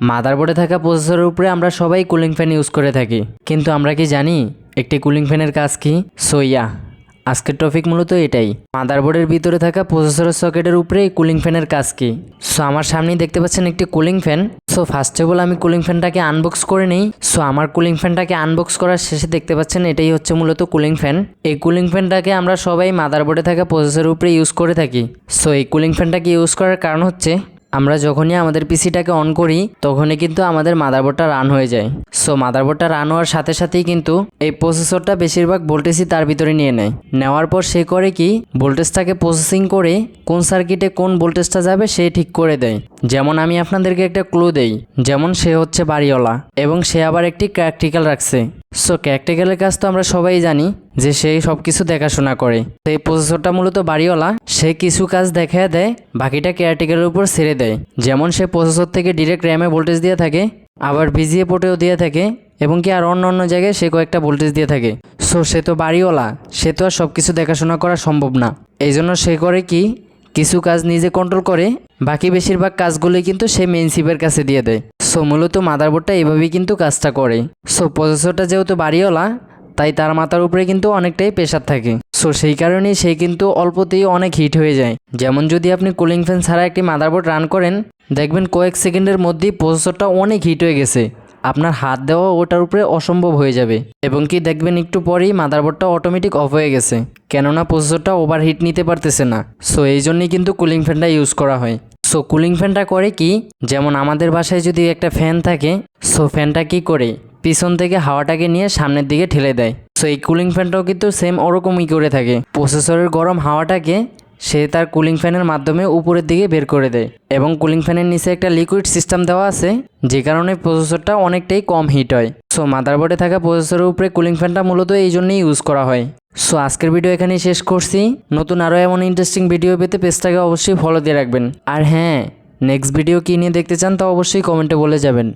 মাদারবোর্ডে থাকা প্রসেসরের উপরে আমরা সবাই কুলিং ফ্যান ইউজ করে থাকি, কিন্তু আমরা কি জানি একটি কুলিং ফ্যানের কাজ কি? আজকের টপিক মূলত এটাই, মাদারবোর্ডের ভিতরে থাকা প্রসেসরের সকেটের উপরে কুলিং ফ্যানের কাজ কি। আমার সামনেই দেখতে পাচ্ছেন একটি cooling fan. First of all আমি কুলিং ফ্যানটাকে আনবক্স করে নিই। আমার কুলিং ফ্যানটাকে আনবক্স করার শেষে দেখতে পাচ্ছেন এটাই হচ্ছে মূলত কুলিং ফ্যান। এই কুলিং ফ্যানটাকে আমরা সবাই মাদারবোর্ডে থাকা প্রসেসরের উপরে ইউজ করে থাকি। এই কুলিং ফ্যানটাকে ইউজ করার কারণ হচ্ছে আমরা যখনই আমাদের পিসিটাকে অন করি তখনই কিন্তু আমাদের মাদারবোর্ডটা রান হয়ে যায়। মাদারবোর্ডটা রান হওয়ার সাথে সাথেই কিন্তু এই প্রসেসরটা বেশিরভাগ ভোল্টেজই তার ভিতরে নিয়ে নেয়। নেওয়ার পর সে করে কি, ভোল্টেজটাকে প্রসেসিং করে কোন সার্কিটে কোন ভোল্টেজটা যাবে সে ঠিক করে দেয়। যেমন আমি আপনাদেরকে একটা ক্লু দেই, যেমন সে হচ্ছে বাড়িওয়ালা এবং সে আবার একটি প্র্যাকটিক্যাল রাখছে। প্র্যাকটিক্যালের কাজ তো আমরা সবাই জানি যে সে সব কিছু দেখাশোনা করে। এই প্রসেসরটা মূলত বাড়িওয়ালা, সে কিছু কাজ দেখায় দেয়, বাকিটা কেয়ারটেকারের উপর ছেড়ে দেয়। যেমন সে প্রসেসর থেকে ডিরেক্ট র্যামে ভোল্টেজ দিয়ে থাকে, আবার ভিজিএ পোর্টেও দিয়ে থাকে, এবং কি আর অন্য জায়গায় সে কয়েকটা ভোল্টেজ দিয়ে থাকে। সে তো বাড়িওয়ালা, সে তো আর সব কিছু দেখাশোনা করা সম্ভব না। এই জন্য সে করে কি, কিছু কাজ নিজে কন্ট্রোল করে, বাকি বেশিরভাগ কাজগুলোই কিন্তু সে মেইন চিপের কাছে দিয়ে দেয়। মূলত মাদারবোর্ডটা এভাবেই কিন্তু কাজটা করে। প্রসেসরটা যেহেতু বাড়িওয়ালা, তাই তার মাথার উপরে কিন্তু অনেকটাই প্রেশার থাকে। সেই কারণেই সে কিন্তু অল্পতেই অনেক হিট হয়ে যায়। যেমন যদি আপনি কুলিং ফ্যান ছাড়া একটি মাদারবোর্ড রান করেন, দেখবেন কয়েক সেকেন্ডের মধ্যেই প্রসেসরটা অনেক হিট হয়ে গেছে, আপনার হাত দেওয়া ওটার উপরে অসম্ভব হয়ে যাবে। এবং কি দেখবেন একটু পরেই মাদারবোর্ডটা অটোমেটিক অফ হয়ে গেছে, কেননা প্রসেসরটা ওভারহিট নিতে পারতেছে না। এই জন্যই কিন্তু কুলিং ফ্যানটা ইউজ করা হয়। কুলিং ফ্যানটা করে কি, যেমন আমাদের বাসায় যদি একটা ফ্যান থাকে, ফ্যানটা কি করে পিছন থেকে হাওয়াটাকে নিয়ে সামনের দিকে ঠেলে দেয়। এই কুলিং ফ্যানটাও কিন্তু সেম ওরকমই করে থাকে। প্রসেসরের গরম হাওয়াটাকে সে তার কুলিং ফ্যানের মাধ্যমে উপরের দিকে বের করে দেয়, এবং কুলিং ফ্যানের নিচে একটা লিকুইড সিস্টেম দেওয়া আছে, যে কারণে প্রসেসরটা অনেকটাই কম হিট হয়। মাদারবোর্ডে থাকা প্রসেসরের উপরে কুলিং ফ্যানটা মূলত এই জন্যই ইউজ করা হয়। আজকের ভিডিও এখানেই শেষ করছি। নতুন আরও এমন ইন্টারেস্টিং ভিডিও পেতে পেজটাকে অবশ্যই ফলো দিয়ে রাখবেন। আর হ্যাঁ, নেক্সট ভিডিও কী নিয়ে দেখতে চান তা অবশ্যই কমেন্টে বলে যাবেন।